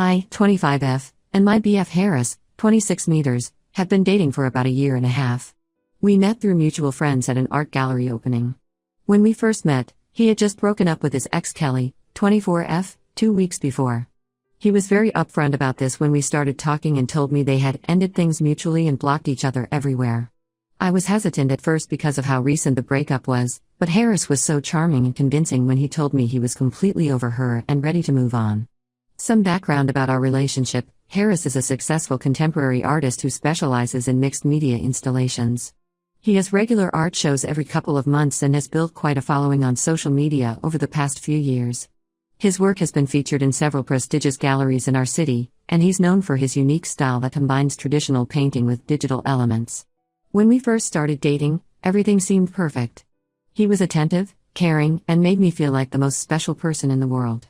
I, 25F, and my BF Harris, 26 meters, have been dating for about a year and a half. We met through mutual friends at an art gallery opening. When we first met, he had just broken up with his ex Kelly, 24F, 2 weeks before. He was very upfront about this when we started talking and told me they had ended things mutually and blocked each other everywhere. I was hesitant at first because of how recent the breakup was, but Harris was so charming and convincing when he told me he was completely over her and ready to move on. Some background about our relationship: Harris is a successful contemporary artist who specializes in mixed media installations. He has regular art shows every couple of months and has built quite a following on social media over the past few years. His work has been featured in several prestigious galleries in our city, and he's known for his unique style that combines traditional painting with digital elements. When we first started dating, everything seemed perfect. He was attentive, caring, and made me feel like the most special person in the world.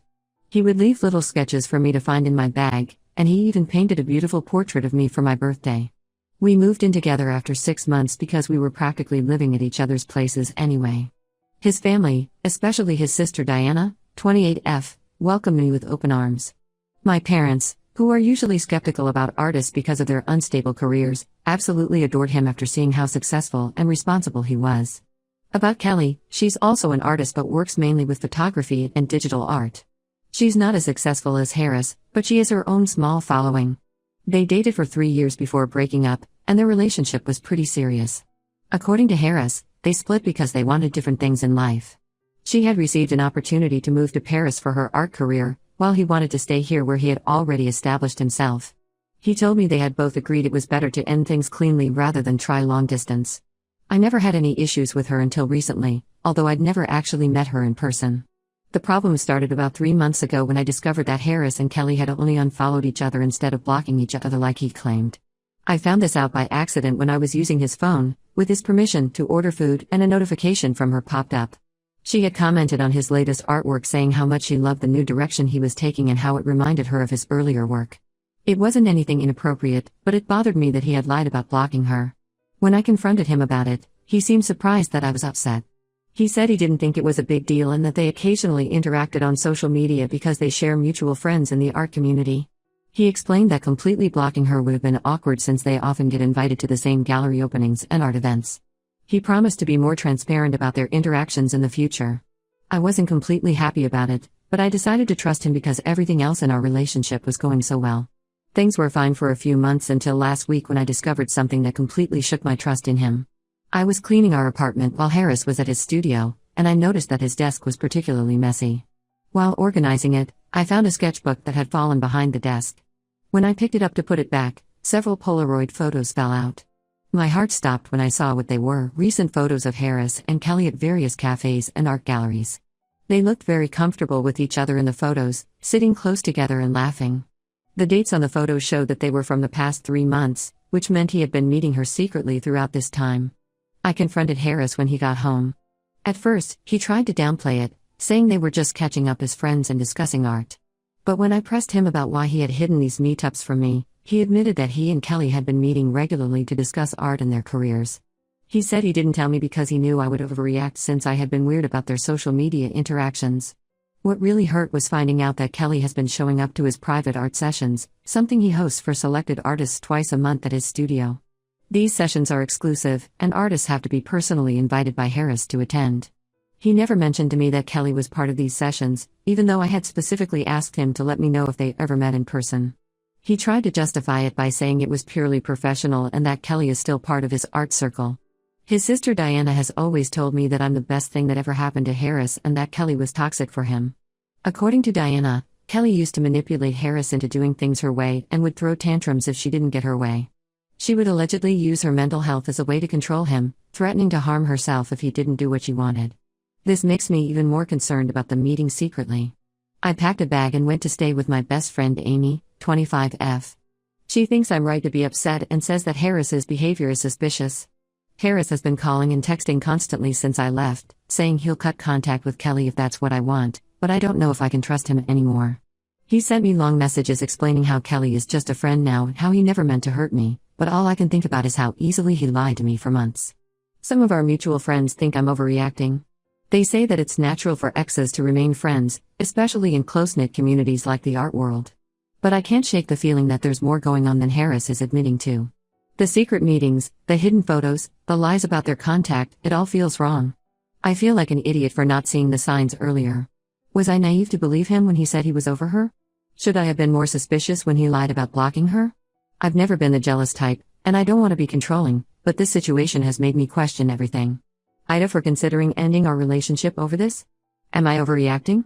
He would leave little sketches for me to find in my bag, and he even painted a beautiful portrait of me for my birthday. We moved in together after 6 months because we were practically living at each other's places anyway. His family, especially his sister Diana, 28F, welcomed me with open arms. My parents, who are usually skeptical about artists because of their unstable careers, absolutely adored him after seeing how successful and responsible he was. About Kelly, she's also an artist but works mainly with photography and digital art. She's not as successful as Harris, but she has her own small following. They dated for 3 years before breaking up, and their relationship was pretty serious. According to Harris, they split because they wanted different things in life. She had received an opportunity to move to Paris for her art career, while he wanted to stay here where he had already established himself. He told me they had both agreed it was better to end things cleanly rather than try long distance. I never had any issues with her until recently, although I'd never actually met her in person. The problem started about 3 months ago when I discovered that Harris and Kelly had only unfollowed each other instead of blocking each other like he claimed. I found this out by accident when I was using his phone, with his permission, to order food, and a notification from her popped up. She had commented on his latest artwork saying how much she loved the new direction he was taking and how it reminded her of his earlier work. It wasn't anything inappropriate, but it bothered me that he had lied about blocking her. When I confronted him about it, he seemed surprised that I was upset. He said he didn't think it was a big deal and that they occasionally interacted on social media because they share mutual friends in the art community. He explained that completely blocking her would have been awkward since they often get invited to the same gallery openings and art events. He promised to be more transparent about their interactions in the future. I wasn't completely happy about it, but I decided to trust him because everything else in our relationship was going so well. Things were fine for a few months until last week when I discovered something that completely shook my trust in him. I was cleaning our apartment while Harris was at his studio, and I noticed that his desk was particularly messy. While organizing it, I found a sketchbook that had fallen behind the desk. When I picked it up to put it back, several Polaroid photos fell out. My heart stopped when I saw what they were: recent photos of Harris and Kelly at various cafes and art galleries. They looked very comfortable with each other in the photos, sitting close together and laughing. The dates on the photos showed that they were from the past 3 months, which meant he had been meeting her secretly throughout this time. I confronted Harris when he got home. At first, he tried to downplay it, saying they were just catching up as friends and discussing art. But when I pressed him about why he had hidden these meetups from me, he admitted that he and Kelly had been meeting regularly to discuss art and their careers. He said he didn't tell me because he knew I would overreact since I had been weird about their social media interactions. What really hurt was finding out that Kelly has been showing up to his private art sessions, something he hosts for selected artists twice a month at his studio. These sessions are exclusive, and artists have to be personally invited by Harris to attend. He never mentioned to me that Kelly was part of these sessions, even though I had specifically asked him to let me know if they ever met in person. He tried to justify it by saying it was purely professional and that Kelly is still part of his art circle. His sister Diana has always told me that I'm the best thing that ever happened to Harris and that Kelly was toxic for him. According to Diana, Kelly used to manipulate Harris into doing things her way and would throw tantrums if she didn't get her way. She would allegedly use her mental health as a way to control him, threatening to harm herself if he didn't do what she wanted. This makes me even more concerned about them meeting secretly. I packed a bag and went to stay with my best friend Amy, 25F. She thinks I'm right to be upset and says that Harris's behavior is suspicious. Harris has been calling and texting constantly since I left, saying he'll cut contact with Kelly if that's what I want, but I don't know if I can trust him anymore. He sent me long messages explaining how Kelly is just a friend now and how he never meant to hurt me, but all I can think about is how easily he lied to me for months. Some of our mutual friends think I'm overreacting. They say that it's natural for exes to remain friends, especially in close-knit communities like the art world. But I can't shake the feeling that there's more going on than Harris is admitting to. The secret meetings, the hidden photos, the lies about their contact, it all feels wrong. I feel like an idiot for not seeing the signs earlier. Was I naive to believe him when he said he was over her? Should I have been more suspicious when he lied about blocking her? I've never been the jealous type, and I don't want to be controlling, but this situation has made me question everything. Ida for considering ending our relationship over this? Am I overreacting?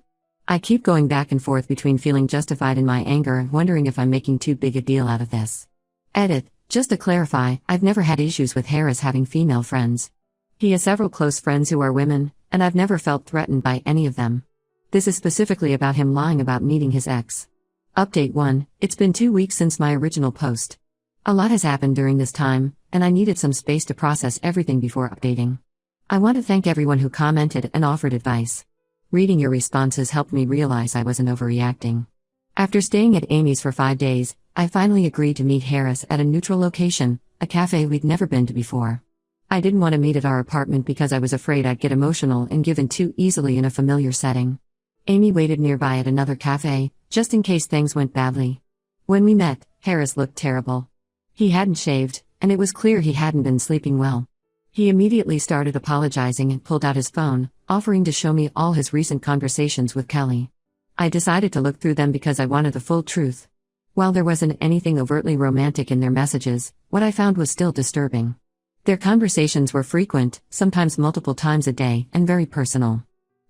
I keep going back and forth between feeling justified in my anger and wondering if I'm making too big a deal out of this. Edit. Just to clarify, I've never had issues with Harris having female friends. He has several close friends who are women, and I've never felt threatened by any of them. This is specifically about him lying about meeting his ex. Update 1, it's been 2 weeks since my original post. A lot has happened during this time, and I needed some space to process everything before updating. I want to thank everyone who commented and offered advice. Reading your responses helped me realize I wasn't overreacting. After staying at Amy's for 5 days, I finally agreed to meet Harris at a neutral location, a cafe we'd never been to before. I didn't want to meet at our apartment because I was afraid I'd get emotional and give in too easily in a familiar setting. Amy waited nearby at another cafe, just in case things went badly. When we met, Harris looked terrible. He hadn't shaved, and it was clear he hadn't been sleeping well. He immediately started apologizing and pulled out his phone, offering to show me all his recent conversations with Kelly. I decided to look through them because I wanted the full truth. While there wasn't anything overtly romantic in their messages, what I found was still disturbing. Their conversations were frequent, sometimes multiple times a day, and very personal.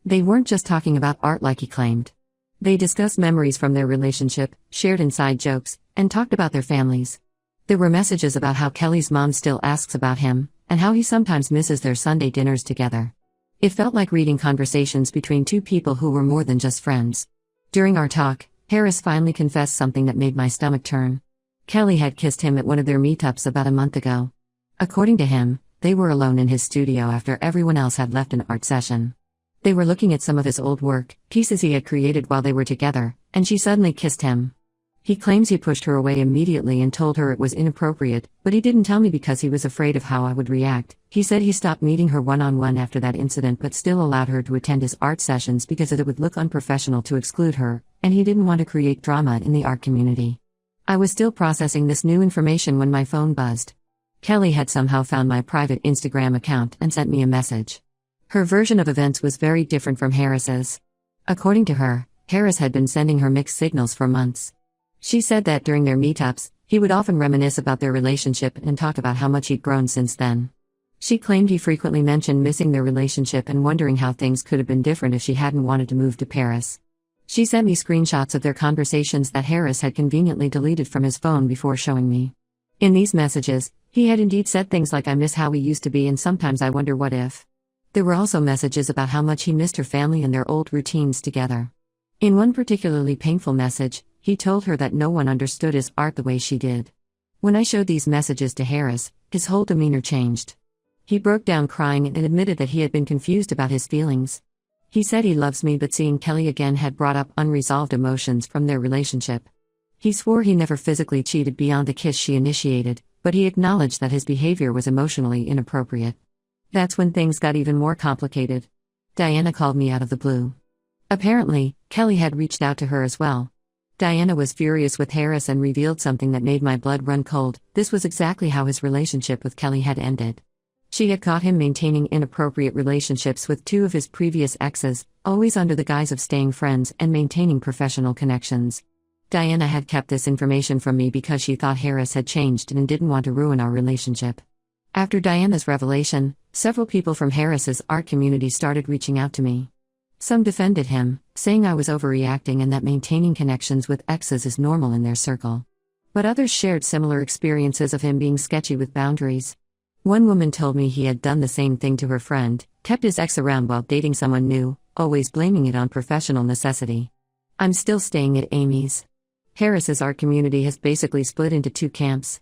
They weren't just talking about art like he claimed. They discussed memories from their relationship, shared inside jokes, and talked about their families. There were messages about how Kelly's mom still asks about him, and how he sometimes misses their Sunday dinners together. It felt like reading conversations between two people who were more than just friends. During our talk, Harris finally confessed something that made my stomach turn. Kelly had kissed him at one of their meetups about a month ago. According to him, they were alone in his studio after everyone else had left an art session. They were looking at some of his old work, pieces he had created while they were together, and she suddenly kissed him. He claims he pushed her away immediately and told her it was inappropriate, but he didn't tell me because he was afraid of how I would react. He said he stopped meeting her one-on-one after that incident but still allowed her to attend his art sessions because it would look unprofessional to exclude her, and he didn't want to create drama in the art community. I was still processing this new information when my phone buzzed. Kelly had somehow found my private Instagram account and sent me a message. Her version of events was very different from Harris's. According to her, Harris had been sending her mixed signals for months. She said that during their meetups, he would often reminisce about their relationship and talk about how much he'd grown since then. She claimed he frequently mentioned missing their relationship and wondering how things could have been different if she hadn't wanted to move to Paris. She sent me screenshots of their conversations that Harris had conveniently deleted from his phone before showing me. In these messages, he had indeed said things like "I miss how we used to be and sometimes I wonder what if." There were also messages about how much he missed her family and their old routines together. In one particularly painful message, he told her that no one understood his art the way she did. When I showed these messages to Harris, his whole demeanor changed. He broke down crying and admitted that he had been confused about his feelings. He said he loves me, but seeing Kelly again had brought up unresolved emotions from their relationship. He swore he never physically cheated beyond the kiss she initiated, but he acknowledged that his behavior was emotionally inappropriate. That's when things got even more complicated. Diana called me out of the blue. Apparently, Kelly had reached out to her as well. Diana was furious with Harris and revealed something that made my blood run cold. This was exactly how his relationship with Kelly had ended. She had caught him maintaining inappropriate relationships with 2 of his previous exes, always under the guise of staying friends and maintaining professional connections. Diana had kept this information from me because she thought Harris had changed and didn't want to ruin our relationship. After Diana's revelation, several people from Harris's art community started reaching out to me. Some defended him, saying I was overreacting and that maintaining connections with exes is normal in their circle. But others shared similar experiences of him being sketchy with boundaries. One woman told me he had done the same thing to her friend, kept his ex around while dating someone new, always blaming it on professional necessity. I'm still staying at Amy's. Harris's art community has basically split into 2 camps.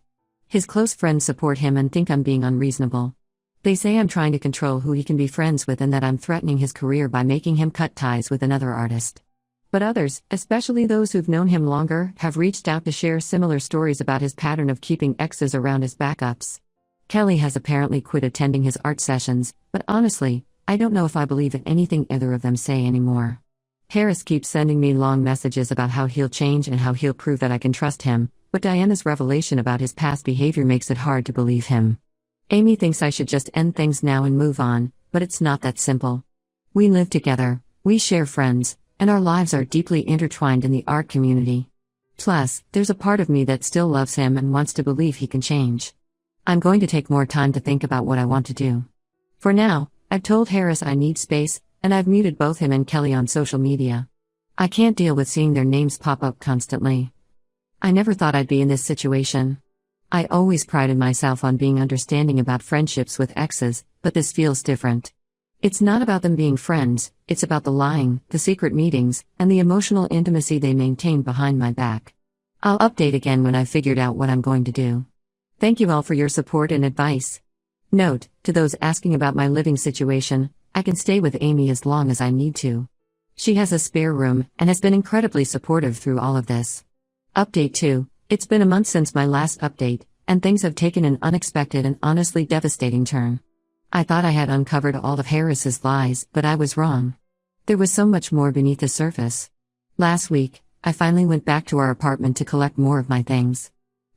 His close friends support him and think I'm being unreasonable. They say I'm trying to control who he can be friends with and that I'm threatening his career by making him cut ties with another artist. But others, especially those who've known him longer, have reached out to share similar stories about his pattern of keeping exes around as backups. Kelly has apparently quit attending his art sessions, but honestly, I don't know if I believe in anything either of them say anymore. Harris keeps sending me long messages about how he'll change and how he'll prove that I can trust him, but Diana's revelation about his past behavior makes it hard to believe him. Amy thinks I should just end things now and move on, but it's not that simple. We live together, we share friends, and our lives are deeply intertwined in the art community. Plus, there's a part of me that still loves him and wants to believe he can change. I'm going to take more time to think about what I want to do. For now, I've told Harris I need space, and I've muted both him and Kelly on social media. I can't deal with seeing their names pop up constantly. I never thought I'd be in this situation. I always prided myself on being understanding about friendships with exes, but this feels different. It's not about them being friends, it's about the lying, the secret meetings, and the emotional intimacy they maintain behind my back. I'll update again when I've figured out what I'm going to do. Thank you all for your support and advice. Note, to those asking about my living situation, I can stay with Amy as long as I need to. She has a spare room and has been incredibly supportive through all of this. Update 2. It's been a month since my last update, and things have taken an unexpected and honestly devastating turn. I thought I had uncovered all of Harris's lies, but I was wrong. There was so much more beneath the surface. Last week, I finally went back to our apartment to collect more of my things.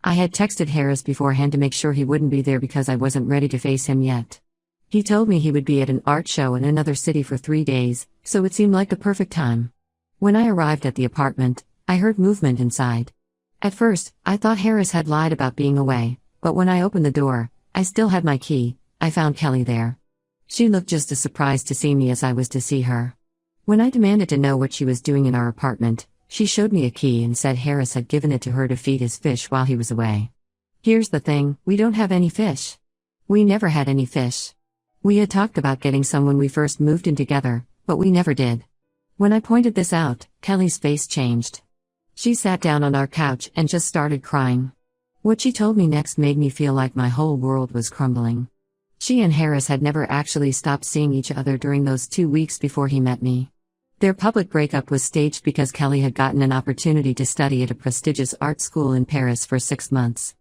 I had texted Harris beforehand to make sure he wouldn't be there because I wasn't ready to face him yet. He told me he would be at an art show in another city for 3 days, so it seemed like the perfect time. When I arrived at the apartment, I heard movement inside. At first, I thought Harris had lied about being away, but when I opened the door, I still had my key. I found Kelly there. She looked just as surprised to see me as I was to see her. When I demanded to know what she was doing in our apartment, she showed me a key and said Harris had given it to her to feed his fish while he was away. Here's the thing, we don't have any fish. We never had any fish. We had talked about getting some when we first moved in together, but we never did. When I pointed this out, Kelly's face changed. She sat down on our couch and just started crying. What she told me next made me feel like my whole world was crumbling. She and Harris had never actually stopped seeing each other during those 2 weeks before he met me. Their public breakup was staged because Kelly had gotten an opportunity to study at a prestigious art school in Paris for 6 months.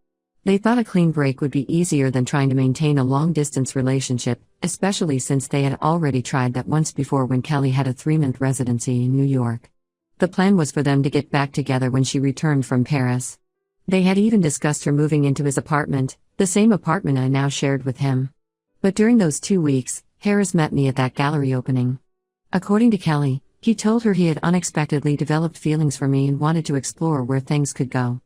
They thought a clean break would be easier than trying to maintain a long-distance relationship, especially since they had already tried that once before when Kelly had a 3-month residency in New York. The plan was for them to get back together when she returned from Paris. They had even discussed her moving into his apartment, the same apartment I now shared with him. But during those 2 weeks, Harris met me at that gallery opening. According to Kelly, he told her he had unexpectedly developed feelings for me and wanted to explore where things could go.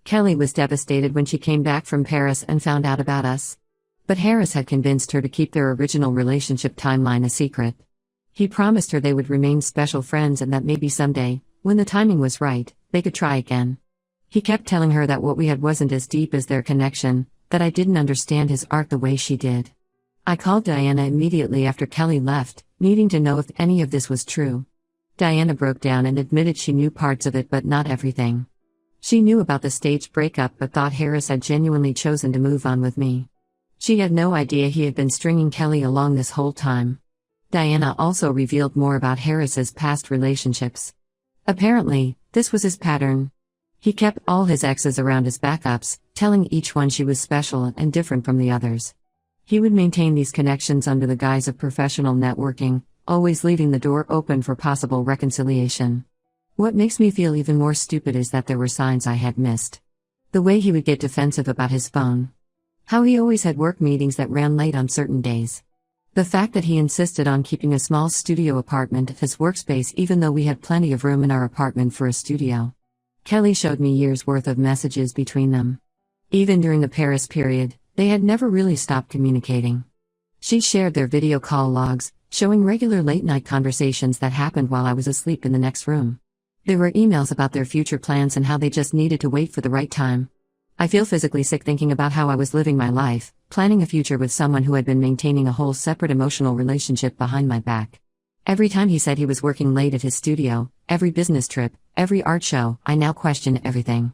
Kelly was devastated when she came back from Paris and found out about us. But Harris had convinced her to keep their original relationship timeline a secret. He promised her they would remain special friends and that maybe someday, when the timing was right, they could try again. He kept telling her that what we had wasn't as deep as their connection, that I didn't understand his art the way she did. I called Diana immediately after Kelly left, needing to know if any of this was true. Diana broke down and admitted she knew parts of it but not everything. She knew about the staged breakup but thought Harris had genuinely chosen to move on with me. She had no idea he had been stringing Kelly along this whole time. Diana also revealed more about Harris's past relationships. Apparently, this was his pattern. He kept all his exes around as backups, telling each one she was special and different from the others. He would maintain these connections under the guise of professional networking, always leaving the door open for possible reconciliation. What makes me feel even more stupid is that there were signs I had missed. The way he would get defensive about his phone. How he always had work meetings that ran late on certain days. The fact that he insisted on keeping a small studio apartment as his workspace even though we had plenty of room in our apartment for a studio. Kelly showed me years' worth of messages between them. Even during the Paris period, they had never really stopped communicating. She shared their video call logs, showing regular late-night conversations that happened while I was asleep in the next room. There were emails about their future plans and how they just needed to wait for the right time. I feel physically sick thinking about how I was living my life, planning a future with someone who had been maintaining a whole separate emotional relationship behind my back. Every time he said he was working late at his studio, every business trip, every art show, I now question everything.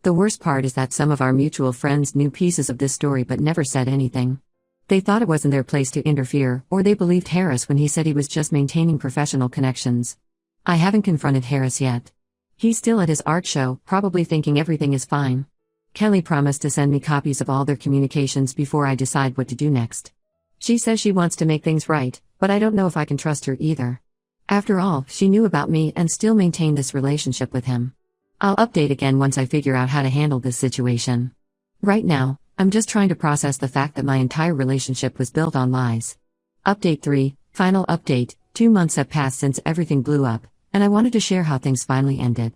The worst part is that some of our mutual friends knew pieces of this story but never said anything. They thought it wasn't their place to interfere, or they believed Harris when he said he was just maintaining professional connections. I haven't confronted Harris yet. He's still at his art show, probably thinking everything is fine. Kelly promised to send me copies of all their communications before I decide what to do next. She says she wants to make things right, but I don't know if I can trust her either. After all, she knew about me and still maintained this relationship with him. I'll update again once I figure out how to handle this situation. Right now, I'm just trying to process the fact that my entire relationship was built on lies. Update 3, final update. 2 months have passed since everything blew up, and I wanted to share how things finally ended.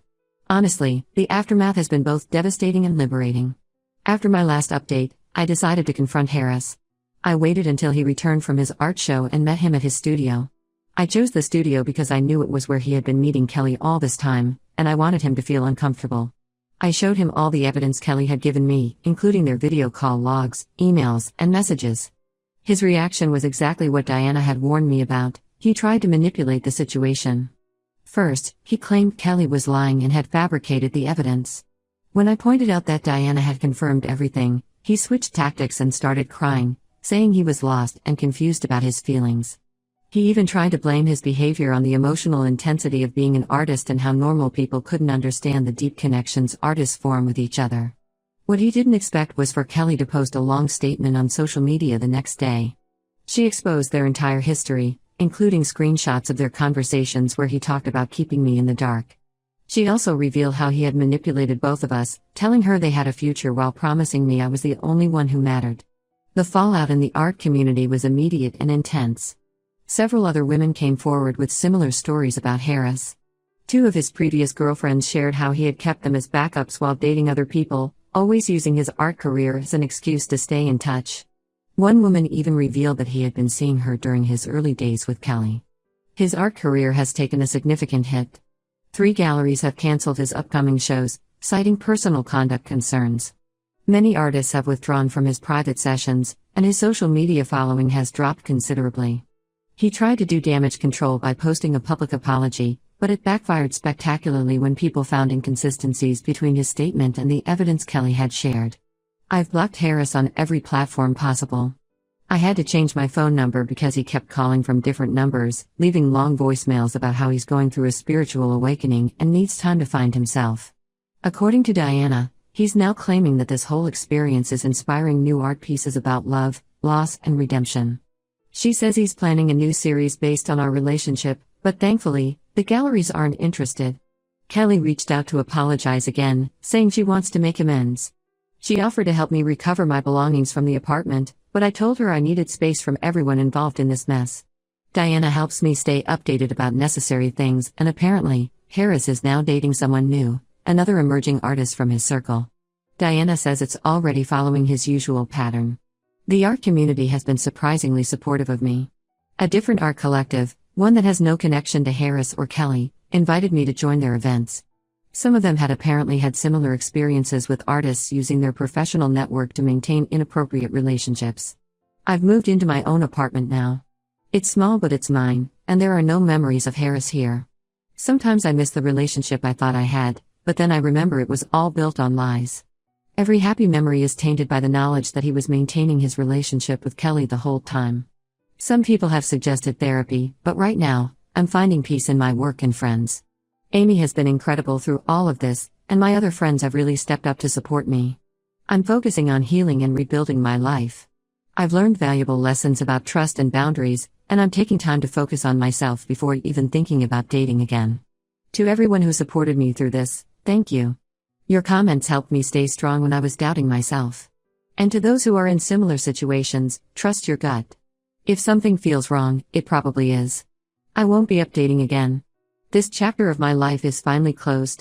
Honestly, the aftermath has been both devastating and liberating. After my last update, I decided to confront Harris. I waited until he returned from his art show and met him at his studio. I chose the studio because I knew it was where he had been meeting Kelly all this time, and I wanted him to feel uncomfortable. I showed him all the evidence Kelly had given me, including their video call logs, emails, and messages. His reaction was exactly what Diana had warned me about. He tried to manipulate the situation. First, he claimed Kelly was lying and had fabricated the evidence. When I pointed out that Diana had confirmed everything, he switched tactics and started crying, saying he was lost and confused about his feelings. He even tried to blame his behavior on the emotional intensity of being an artist and how normal people couldn't understand the deep connections artists form with each other. What he didn't expect was for Kelly to post a long statement on social media the next day. She exposed their entire history, including screenshots of their conversations where he talked about keeping me in the dark. She also revealed how he had manipulated both of us, telling her they had a future while promising me I was the only one who mattered. The fallout in the art community was immediate and intense. Several other women came forward with similar stories about Harris. 2 of his previous girlfriends shared how he had kept them as backups while dating other people, always using his art career as an excuse to stay in touch. One woman even revealed that he had been seeing her during his early days with Kelly. His art career has taken a significant hit. 3 galleries have canceled his upcoming shows, citing personal conduct concerns. Many artists have withdrawn from his private sessions, and his social media following has dropped considerably. He tried to do damage control by posting a public apology, but it backfired spectacularly when people found inconsistencies between his statement and the evidence Kelly had shared. I've blocked Harris on every platform possible. I had to change my phone number because he kept calling from different numbers, leaving long voicemails about how he's going through a spiritual awakening and needs time to find himself. According to Diana, he's now claiming that this whole experience is inspiring new art pieces about love, loss, and redemption. She says he's planning a new series based on our relationship, but thankfully, the galleries aren't interested. Kelly reached out to apologize again, saying she wants to make amends. She offered to help me recover my belongings from the apartment, but I told her I needed space from everyone involved in this mess. Diana helps me stay updated about necessary things, and apparently, Harris is now dating someone new, another emerging artist from his circle. Diana says it's already following his usual pattern. The art community has been surprisingly supportive of me. A different art collective, one that has no connection to Harris or Kelly, invited me to join their events. Some of them had apparently had similar experiences with artists using their professional network to maintain inappropriate relationships. I've moved into my own apartment now. It's small but it's mine, and there are no memories of Harris here. Sometimes I miss the relationship I thought I had, but then I remember it was all built on lies. Every happy memory is tainted by the knowledge that he was maintaining his relationship with Kelly the whole time. Some people have suggested therapy, but right now, I'm finding peace in my work and friends. Amy has been incredible through all of this, and my other friends have really stepped up to support me. I'm focusing on healing and rebuilding my life. I've learned valuable lessons about trust and boundaries, and I'm taking time to focus on myself before even thinking about dating again. To everyone who supported me through this, thank you. Your comments helped me stay strong when I was doubting myself. And to those who are in similar situations, trust your gut. If something feels wrong, it probably is. I won't be updating again. This chapter of my life is finally closed.